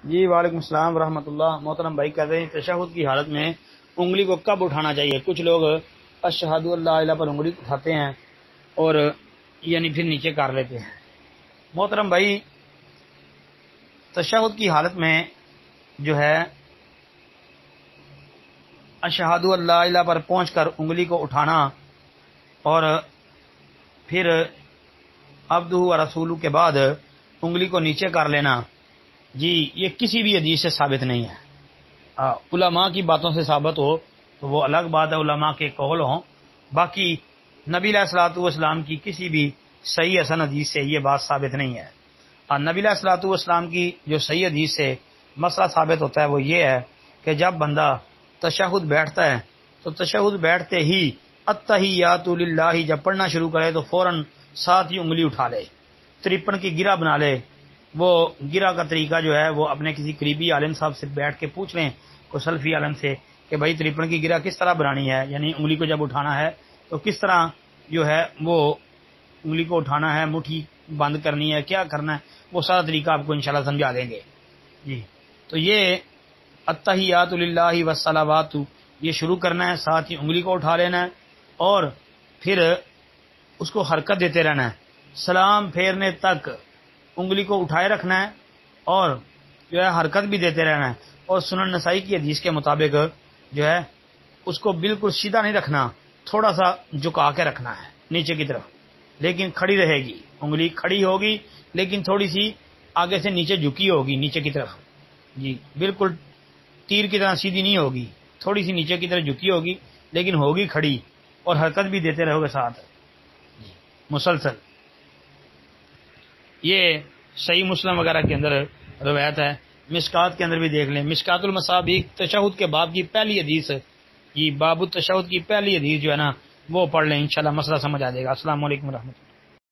جی وعلیکم السلام ورحمۃ اللہ۔ محترم بھائی کہتے ہیں تشہد کی حالت میں انگلی کو کب اٹھانا چاہیے؟ کچھ لوگ اشہد اللہ الہ پر انگلی اٹھاتے ہیں اور یعنی پھر نیچے کر لیتے ہیں۔ محترم بھائی تشہد کی حالت میں جو ہے اشہد اللہ الہ پر پہنچ کر انگلی کو اٹھانا اور پھر عبدہ و رسولہ کے بعد انگلی کو نیچے کر لینا، جی یہ کسی بھی حدیث سے ثابت نہیں ہے۔ علماء کی باتوں سے ثابت ہو تو وہ الگ بات ہے، علماء کے قول ہوں، باقی نبی علیہ الصلوۃ والسلام کی کسی بھی صحیح حسن حدیث سے یہ بات ثابت نہیں ہے۔ نبی علیہ الصلوۃ والسلام کی جو صحیح حدیث سے مسئلہ ثابت ہوتا ہے وہ یہ ہے کہ جب بندہ تشہد بیٹھتا ہے تو تشہد بیٹھتے ہی التحیات للہ جب پڑھنا شروع کرے تو فوراً ساتھ ہی انگلی اٹھا لے، 53 کی گرہ بنا لے۔ وہ گرہ کا طریقہ جو ہے وہ اپنے کسی قریبی عالم صاحب سے بیٹھ کے پوچھ لیں، کوئی سلفی عالم سے، کہ بھائی 53 کی گرہ کس طرح بنانی ہے، یعنی انگلی کو جب اٹھانا ہے تو کس طرح جو ہے وہ انگلی کو اٹھانا ہے، مٹھی بند کرنی ہے، کیا کرنا ہے، وہ سارا طریقہ آپ کو انشاءاللہ سمجھا دیں گے۔ جی تو یہ التحیات للہ والصلوات یہ شروع کرنا ہے، ساتھ ہی انگلی کو اٹھا لینا ہے اور پھر اس کو حرکت دیتے رہنا ہے، سلام پھیرنے تک انگلی کو اٹھائے رکھنا ہے اور جو ہے حرکت بھی دیتے رہنا ہے۔ اور سنن نسائی کی حدیث کے مطابق جو ہے اس کو بالکل سیدھا نہیں رکھنا، تھوڑا سا جھکا کے رکھنا ہے نیچے کی طرف، لیکن کھڑی رہے گی، انگلی کھڑی ہوگی لیکن تھوڑی سی آگے سے نیچے جھکی ہوگی نیچے کی طرف، جی بالکل تیر کی طرح سیدھی نہیں ہوگی، تھوڑی سی نیچے کی طرف جھکی ہوگی لیکن ہوگی کھڑی، اور حرکت بھی دیتے رہو گے ساتھ مسلسل۔ یہ صحیح مسلم وغیرہ کے اندر روایت ہے، مشکات کے اندر بھی دیکھ لیں، مشکات المصابیح تشہد کے باب کی پہلی حدیث، یہ باب التشہد کی پہلی حدیث جو ہے نا وہ پڑھ لیں، انشاءاللہ مسئلہ سمجھ آ جائے گا۔ السلام علیکم ورحمۃ اللہ۔